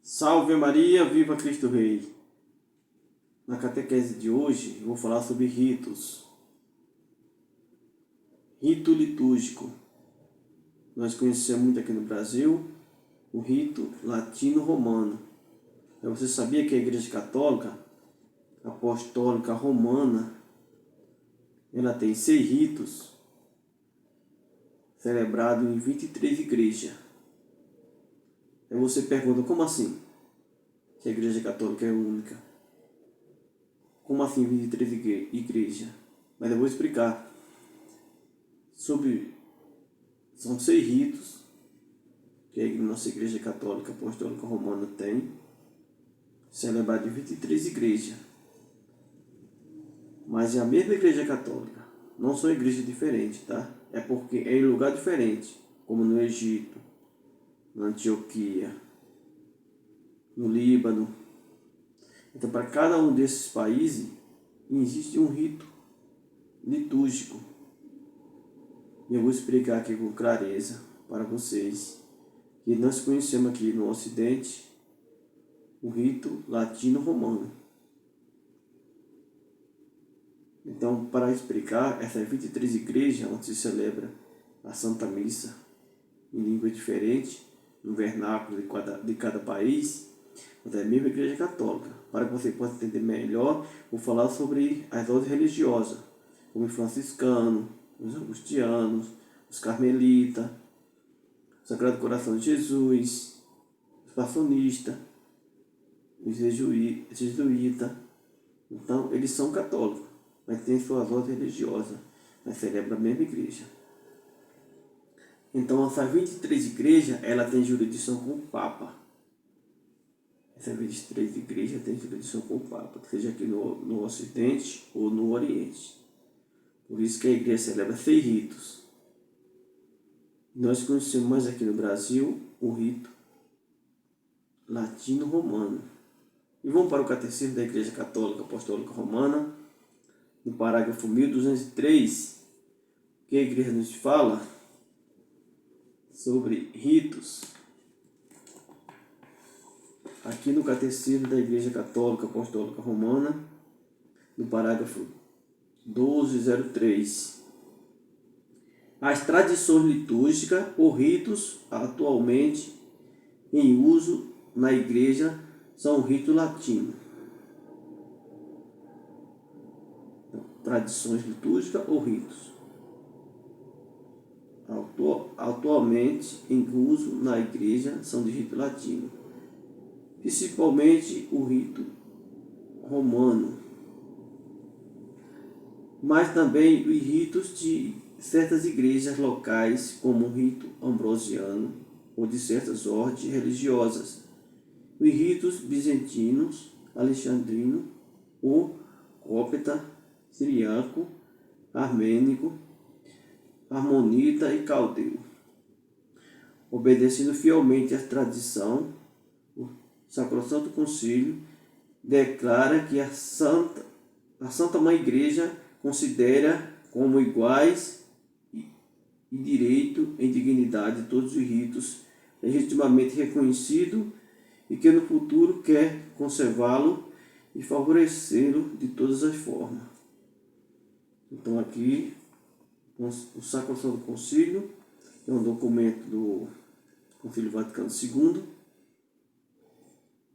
Salve Maria, viva Cristo Rei! Na catequese de hoje eu vou falar sobre ritos. Rito litúrgico. Nós conhecemos muito aqui no Brasil o rito latino-romano. Você sabia que a Igreja Católica Apostólica Romana ela tem 6 ritos celebrados em 23 igrejas? Aí você pergunta, como assim? Que a Igreja Católica é única. Como assim 23 igrejas? Mas eu vou explicar. São 6 ritos que a nossa Igreja Católica Apostólica Romana tem, celebrado em 23 igrejas. Mas é a mesma Igreja Católica. Não são igrejas diferentes, tá? É porque é em lugar diferente, como no Egito, na Antioquia, no Líbano. Então, para cada um desses países, existe um rito litúrgico. E eu vou explicar aqui com clareza para vocês que nós conhecemos aqui no Ocidente o rito latino-romano. Então, para explicar essas 23 igrejas onde se celebra a Santa Missa em língua diferente, no vernáculo de cada país, mas é a mesma Igreja Católica. Para que você possa entender melhor, vou falar sobre as ordens religiosas, como os franciscanos, os agustianos, os carmelitas, o Sagrado Coração de Jesus, os passionistas, os jesuítas. Então, eles são católicos, mas têm suas ordens religiosas, mas celebram a mesma igreja. Então, essas 23 igrejas, ela tem jurisdição com o Papa. Essas 23 igrejas têm jurisdição com o Papa, seja aqui no Ocidente ou no Oriente. Por isso que a igreja celebra 6 ritos. Nós conhecemos mais aqui no Brasil o rito latino-romano. E vamos para o Catecismo da Igreja Católica Apostólica Romana, no parágrafo 1203, que a igreja nos fala sobre ritos. Aqui no Catecismo da Igreja Católica Apostólica Romana, no parágrafo 1203. As tradições litúrgicas ou ritos atualmente em uso na Igreja são o rito latino. Tradições litúrgicas ou ritos atualmente em uso na Igreja são de rito latino, principalmente o rito romano, mas também os ritos de certas igrejas locais, como o rito ambrosiano ou de certas ordens religiosas, os ritos bizantinos, alexandrino, ou cópita, siriaco, armênico, armonita e caldeu. Obedecendo fielmente à tradição, o Sacrosanto Concílio declara que a Santa Mãe Igreja considera como iguais e direito em dignidade todos os ritos legitimamente reconhecidos e que no futuro quer conservá-lo e favorecê-lo de todas as formas. Então aqui o Sacrosanto Concílio é um documento do Concílio Vaticano II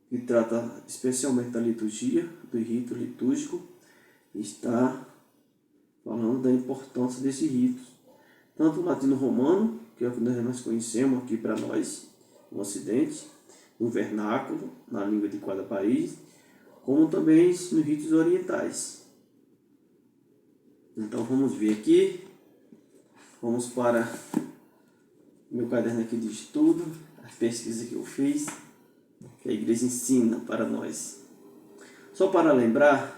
que trata especialmente da liturgia, do rito litúrgico, e está falando da importância desse rito, tanto o latino-romano, que é o que nós conhecemos aqui para nós, no Ocidente, no vernáculo, na língua de cada país, como também nos ritos orientais. Então vamos ver aqui, vamos para meu caderno aqui de estudo, as pesquisas que eu fiz, que a igreja ensina para nós. Só para lembrar,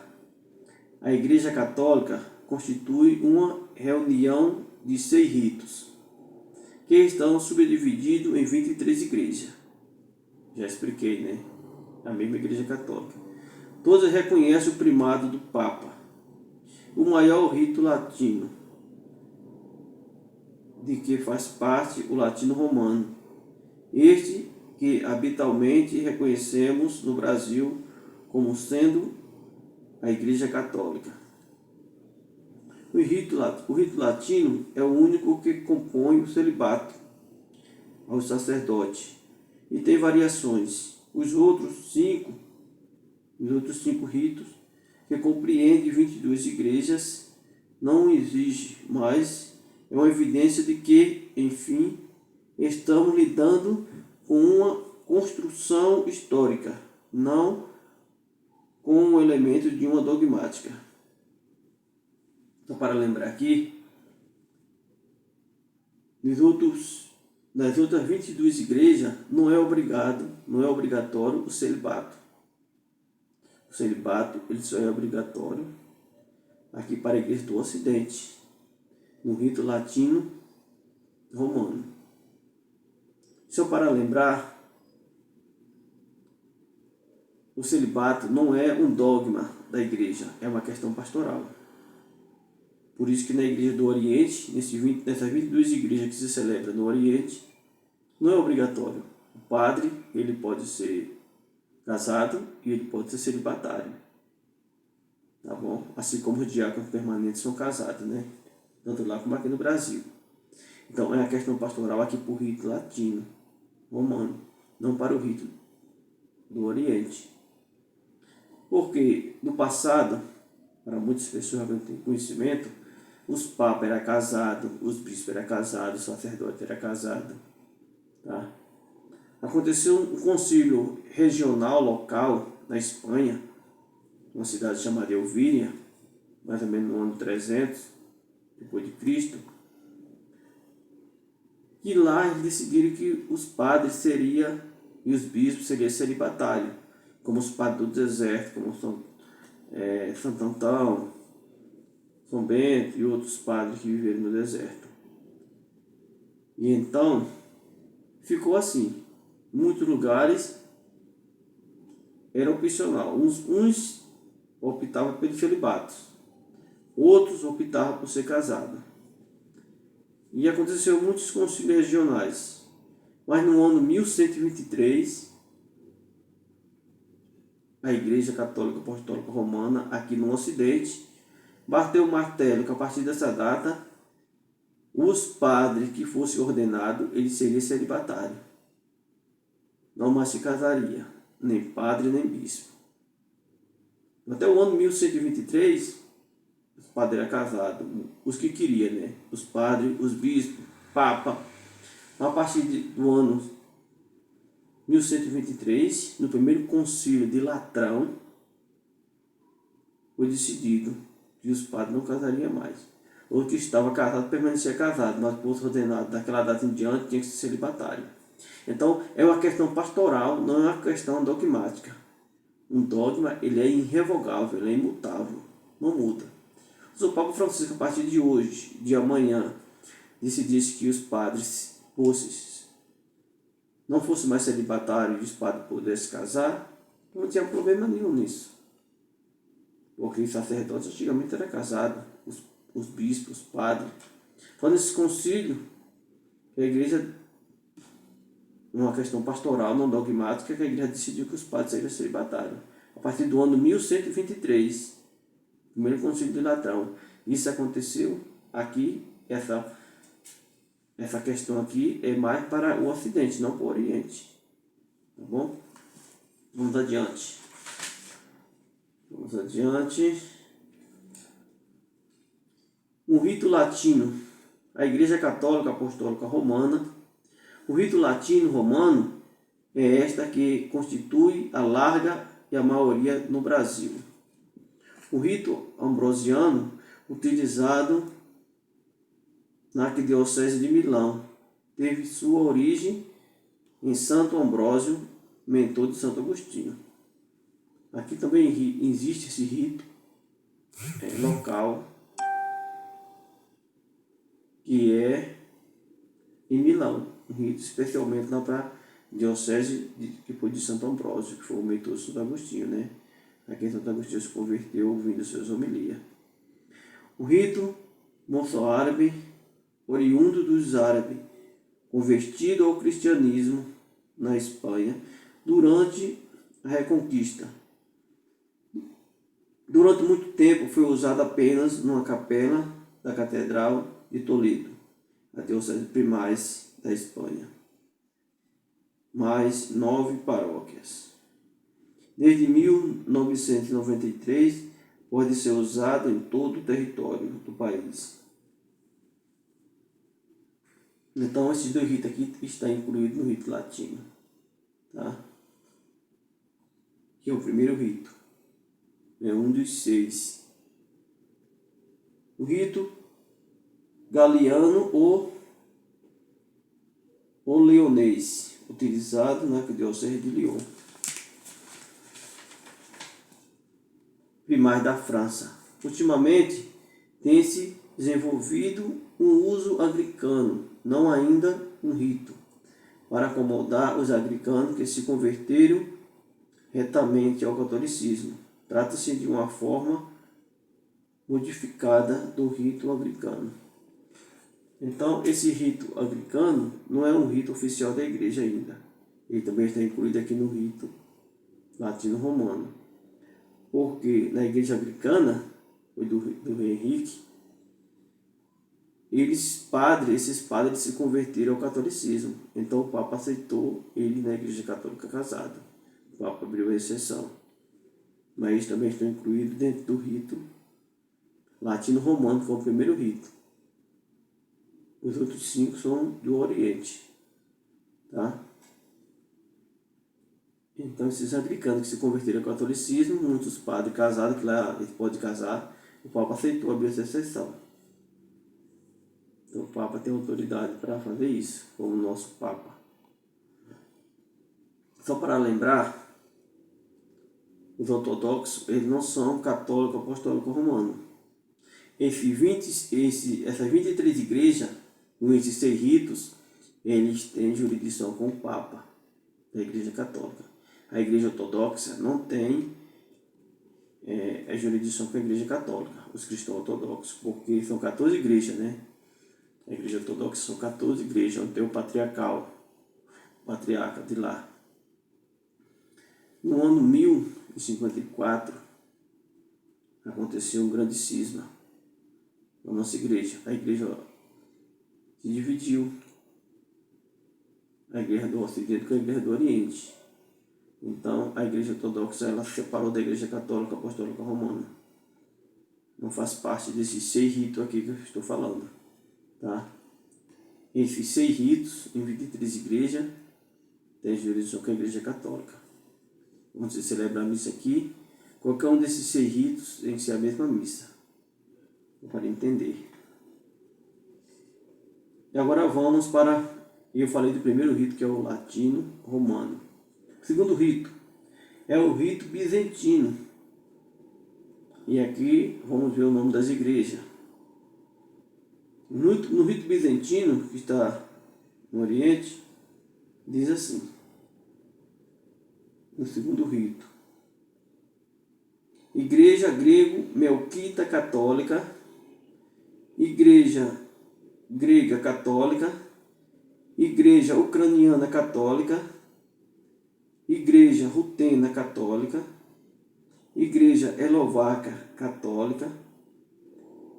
a Igreja Católica constitui uma reunião de 6 ritos, que estão subdivididos em 23 igrejas. Já expliquei, né? A mesma Igreja Católica. Todas reconhecem o primado do Papa. O maior rito latino, de que faz parte o latino romano. Este que habitualmente reconhecemos no Brasil como sendo a Igreja Católica. O rito latino é o único que compõe o celibato ao sacerdote e tem variações. Os outros cinco ritos, que compreendem 22 igrejas, não exige mais. É uma evidência de que, enfim, estamos lidando com uma construção histórica, não com um elemento de uma dogmática. Então, para lembrar aqui, nas outras 22 igrejas não é obrigatório o celibato. O celibato ele só é obrigatório aqui para a igreja do Ocidente, no rito latino romano. Só para lembrar, o celibato não é um dogma da igreja, é uma questão pastoral. Por isso que na igreja do Oriente, nessas 22 igrejas que se celebram no Oriente, não é obrigatório. O padre ele pode ser casado e ele pode ser celibatário. Tá bom? Assim como os diáconos permanentes são casados, né? Tanto lá como aqui no Brasil. Então é a questão pastoral aqui para o rito latino, romano, não para o rito do Oriente. Porque no passado, para muitas pessoas que não têm conhecimento, os papas eram casados, os bispos eram casados, o sacerdote era casado. Tá? Aconteceu um concílio regional, local, na Espanha, uma cidade chamada Elvíria, mais ou menos no ano 300, depois de Cristo, e lá eles decidiram que os padres e os bispos seriam celibatários, como os padres do deserto, como Santo Antão, São Bento e outros padres que viveram no deserto. E então, ficou assim. Em muitos lugares era opcional. Uns optavam pelo celibato, outros optavam por ser casado. E aconteceu muitos concílios regionais. Mas no ano 1123, a Igreja Católica Apostólica Romana, aqui no Ocidente, bateu o martelo que a partir dessa data, os padres que fossem ordenados, eles seriam celibatários. Não mais se casaria, nem padre nem bispo. Até o ano 1123, os padres eram casados, os que queriam, né? Os padres, os bispos, papa. A partir do ano 1123, no primeiro concílio de Latrão, foi decidido que os padres não casariam mais. Ou que estava casado permanecia casado, mas fosse ordenado daquela data em diante tinha que ser celibatário. Então é uma questão pastoral, não é uma questão dogmática. Um dogma ele é irrevogável, ele é imutável, não muda. O Papa Francisco, a partir de hoje, de amanhã, decidisse que os padres não fossem mais celibatários e os padres pudessem casar, não tinha problema nenhum nisso. Porque os sacerdotes antigamente eram casados, os bispos, os padres. Foi nesse concílio que a igreja, uma questão pastoral, não dogmática, que a igreja decidiu que os padres seriam celibatários. A partir do ano 1123, primeiro concílio de Latrão. Isso aconteceu aqui, essa questão aqui é mais para o Ocidente, não para o Oriente. Tá bom? Vamos adiante. O rito latino. A Igreja Católica Apostólica Romana. O rito latino romano é esta que constitui a larga e a maioria no Brasil. O rito ambrosiano, utilizado na Arquidiocese de Milão, teve sua origem em Santo Ambrósio, mentor de Santo Agostinho. Aqui também existe esse rito local, que é em Milão, um rito especialmente lá para a diocese que foi de Santo Ambrósio, que foi o mentor de Santo Agostinho, né? Aqui Santo Agostinho se converteu ouvindo suas homilias. O rito moço-árabe, oriundo dos árabes, convertido ao cristianismo na Espanha durante a Reconquista. Durante muito tempo foi usado apenas numa capela da Catedral de Toledo, a diocese primaz da Espanha, mais 9 paróquias. Desde 1993, pode ser usado em todo o território do país. Então, esses dois ritos aqui estão incluídos no rito latino, tá? Que é o primeiro rito. É um dos 6. O rito galiano ou leonês, utilizado na Diocese de Lyon, primaz da França. Ultimamente, tem se desenvolvido um uso anglicano, não ainda um rito, para acomodar os anglicanos que se converteram retamente ao catolicismo. Trata-se de uma forma modificada do rito anglicano. Então, esse rito anglicano não é um rito oficial da igreja ainda. Ele também está incluído aqui no rito latino-romano. Porque na igreja anglicana, do rei Henrique, esses padres se converteram ao catolicismo. Então o Papa aceitou ele na igreja católica casado. O Papa abriu a exceção. Mas eles também estão incluídos dentro do rito latino-romano, que é o primeiro rito. Os outros 5 são do Oriente. Tá? Então esses anglicanos que se converteram ao catolicismo, muitos padres casados, que lá eles podem casar, o Papa aceitou abrir essa exceção. Então o Papa tem autoridade para fazer isso, como o nosso Papa. Só para lembrar, os ortodoxos, eles não são católico apostólico romano. Essas 23 igrejas, com esses 6 ritos, eles têm jurisdição com o Papa da Igreja Católica. A Igreja Ortodoxa não tem jurisdição com a Igreja Católica, os cristãos ortodoxos, porque são 14 igrejas, né? A Igreja Ortodoxa são 14 igrejas, onde tem o patriarca de lá. No ano 1054, aconteceu um grande cisma na nossa igreja. A igreja se dividiu. A igreja do Ocidente com a igreja do Oriente. Então, a igreja ortodoxa ela se separou da igreja católica apostólica romana. Não faz parte desses 6 ritos aqui que eu estou falando. Tá? Esses 6 ritos, em 23 igrejas, tem jurisdição com a igreja católica. Quando você celebra a missa aqui, qualquer um desses 6 ritos tem que ser a mesma missa. Para entender. E agora vamos para... Eu falei do primeiro rito, que é o latino-romano. O segundo rito é o rito bizantino. E aqui vamos ver o nome das igrejas. No rito bizantino, que está no Oriente, diz assim, no segundo rito: Igreja grego-melquita católica, Igreja grega católica, Igreja ucraniana católica, Igreja rutena católica, Igreja eslovaca católica,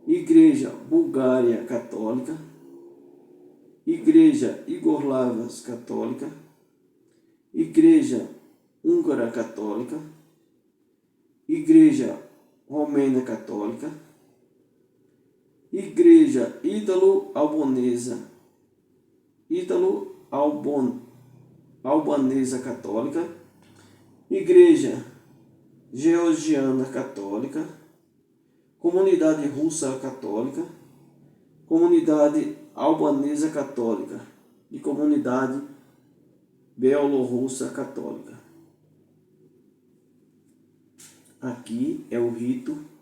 Igreja bulgária católica, Igreja iugoslava católica, Igreja húngara católica, Igreja romena católica, Igreja ítalo-albanesa católica, Igreja georgiana católica, Comunidade russa católica, Comunidade albanesa católica e Comunidade bielorrussa católica. Aqui é o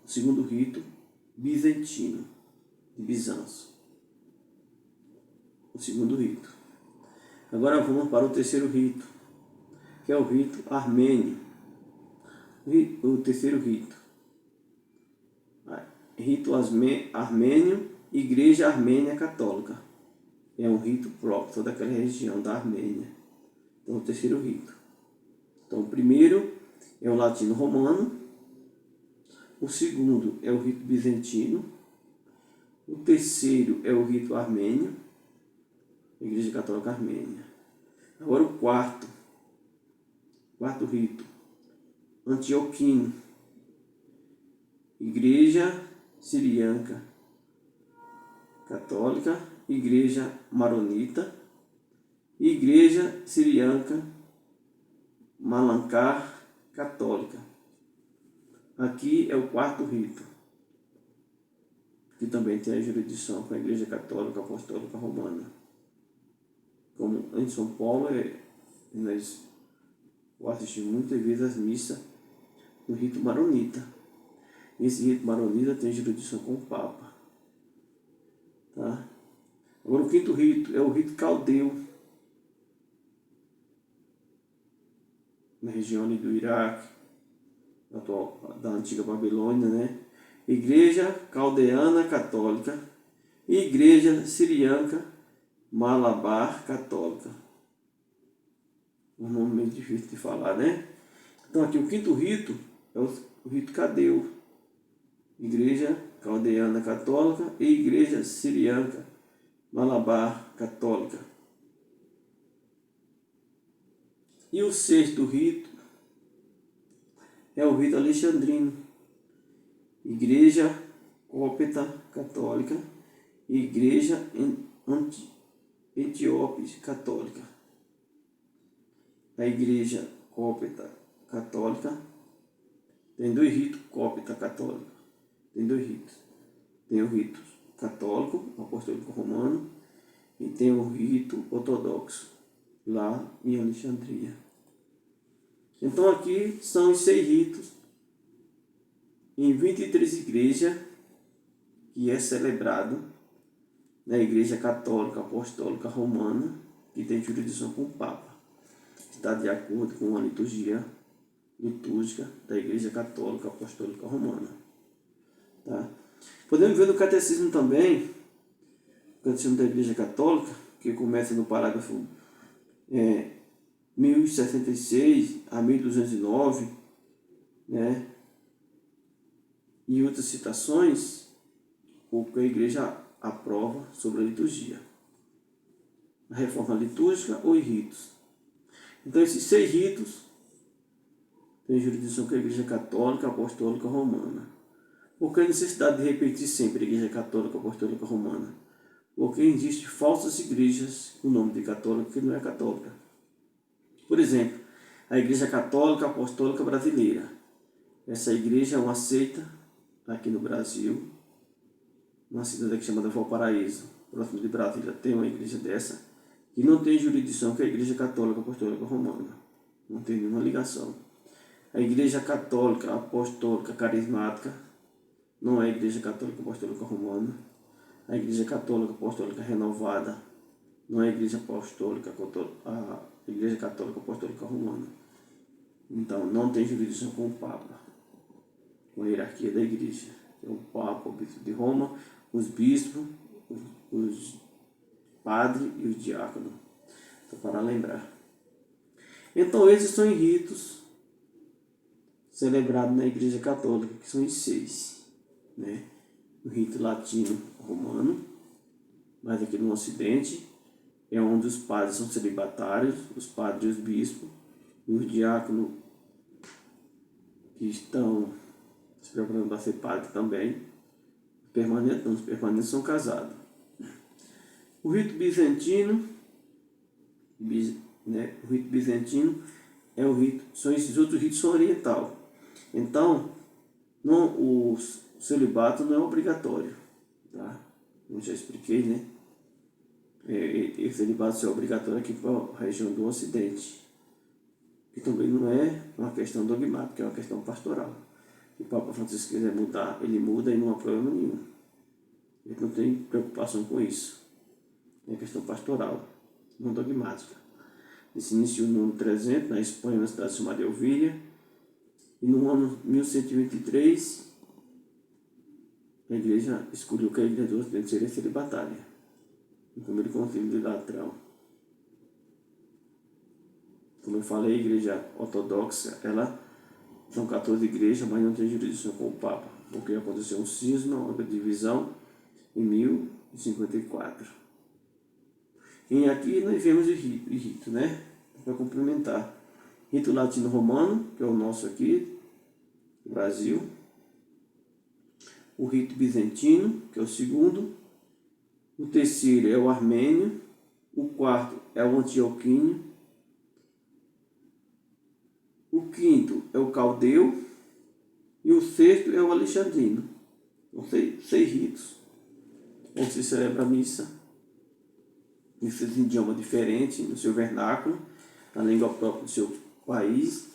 segundo rito bizantino, de Bizâncio. O segundo rito. Agora vamos para o terceiro rito, que é o rito armênio. O terceiro rito. Rito armênio, Igreja Armênia Católica. É um rito próprio, toda aquela região da Armênia. Então, o terceiro rito. Então, o primeiro é o latino-romano, o segundo é o rito bizantino, o terceiro é o rito armênio, a Igreja Católica Armênia. Agora o quarto rito, antioquino, Igreja Siriaca Católica, Igreja Maronita, Igreja Siriaca Malankar Católica. Aqui é o quarto rito, que também tem a jurisdição com a Igreja Católica Apostólica Romana. Como em São Paulo, nós assistimos muitas vezes as missas no rito maronita. Esse rito maronita tem jurisdição com o Papa. Tá? Agora o quinto rito é o rito caldeu, na região ali do Iraque, da antiga Babilônia, né? Igreja Caldeana Católica e Igreja Siriaca Malabar Católica. Um nome meio difícil de falar, né? Então aqui o quinto rito é o rito cadeu, Igreja Caldeana Católica e Igreja Siriaca Malabar Católica. E o sexto rito é o rito alexandrino, Igreja Cópita Católica e Igreja Etíope Católica. A Igreja Cópita Católica tem dois ritos, Cópita Católica. Tem dois ritos. Tem o rito católico, apostólico romano, e tem o rito ortodoxo, lá em Alexandria. Então aqui são os 6 ritos em 23 igrejas que é celebrado na Igreja Católica Apostólica Romana, que tem jurisdição com o Papa. Está de acordo com a liturgia litúrgica da Igreja Católica Apostólica Romana. Tá? Podemos ver no catecismo também, o catecismo da Igreja Católica, que começa no parágrafo 1066 a 1209, né? E outras citações, o que a Igreja aprova sobre a liturgia, a reforma litúrgica ou ritos. Então esses 6 ritos têm jurisdição com a Igreja Católica Apostólica Romana. Por que a necessidade de repetir sempre a Igreja Católica Apostólica Romana? Porque existem falsas igrejas com o nome de católica que não é católica. Por exemplo, a Igreja Católica Apostólica Brasileira. Essa igreja é uma seita aqui no Brasil, uma cidade aqui chamada Valparaíso, próximo de Brasília. Tem uma igreja dessa que não tem jurisdição com a Igreja Católica Apostólica Romana. Não tem nenhuma ligação. A Igreja Católica Apostólica Carismática não é a Igreja Católica Apostólica Romana. A Igreja Católica Apostólica Renovada não é a Igreja Católica Apostólica Romana. Então, não tem jurisdição com o Papa, com a hierarquia da Igreja. É o Papa, o Bispo de Roma, os bispos, os padres e os diáconos. Então, para lembrar. Então, esses são os ritos celebrados na Igreja Católica, que são os 6. Né? O rito latino-romano, mas aqui no Ocidente, é onde os padres são celibatários, os padres e os bispos, e os diáconos que estão se preparando para ser padre também, os permanentes são casados. O rito bizantino, né? O rito bizantino é o rito, esses outros ritos são oriental. Então, o celibato não é obrigatório, tá? Como já expliquei, né? O celibato só é obrigatório aqui para a região do Ocidente, que também não é uma questão dogmática, é uma questão pastoral. Se o Papa Francisco quiser mudar, ele muda e não há problema nenhum. Ele não tem preocupação com isso. É questão pastoral, não dogmática. Ele se iniciou no ano 300, na Espanha, na cidade chamada Elvíria, e no ano 1123, a igreja escolheu que a igreja do Ocidente seria celibatária, no primeiro concílio de Latrão. Como eu falei, a Igreja Ortodoxa, são 14 igrejas, mas não tem jurisdição com o Papa, porque aconteceu um cisma, uma divisão, em 1054. E aqui nós vemos o rito, né? Para complementar. Rito latino-romano, que é o nosso aqui, no Brasil. O rito bizantino, que é o segundo. O terceiro é o armênio. O quarto é o antioquino. O quinto é o caldeu. E o sexto é o alexandrino. São seis ritos, onde se celebra a missa em seus idiomas diferentes, no seu vernáculo, na língua própria do seu país,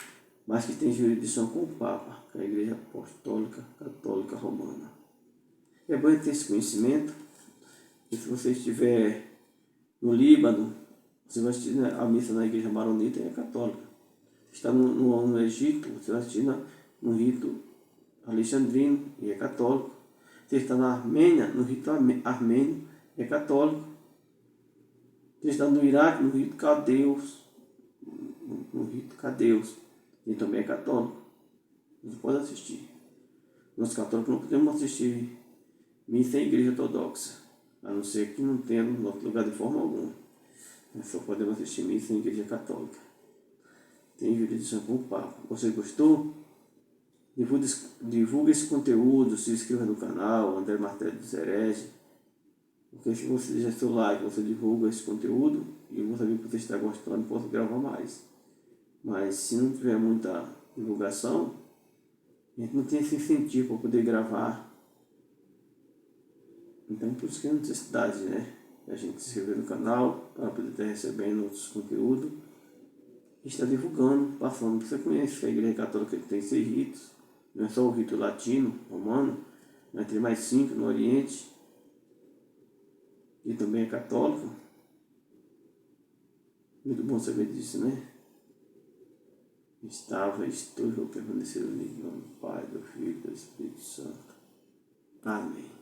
mas que tem jurisdição com o Papa, que é a Igreja Apostólica Católica Romana. É bom ter esse conhecimento, e se você estiver no Líbano, você vai assistir a missa na Igreja Maronita e é católica. Se está no Egito, você vai assistir no rito alexandrino e é católico. Se está na Armênia, no rito armênio, é católico. Se está no Iraque, no rito cadeus, e também é católico. Você pode assistir. Nós católicos não podemos assistir missa em igreja ortodoxa, a não ser que não tenha no nosso lugar de forma alguma. Nós só podemos assistir missa em igreja católica. Tem jurisdição com o Papa. Você gostou? Divulgue esse conteúdo, se inscreva no canal André Martelli dos Hereges. Porque se você deixar seu like, você divulga esse conteúdo e eu vou saber que você está gostando e posso gravar mais. Mas se não tiver muita divulgação, a gente não tem esse incentivo para poder gravar. Então por isso que é necessidade, né? A gente se inscrever no canal para poder estar recebendo outros conteúdos. E está divulgando, passando. Você conhece que a Igreja Católica tem 6 ritos. Não é só o rito latino, romano, mas tem mais 5 no Oriente. E também é católico. Muito bom saber disso, né? Estou e vou permanecer unido em nome do Pai, do Filho e do Espírito Santo. Amém.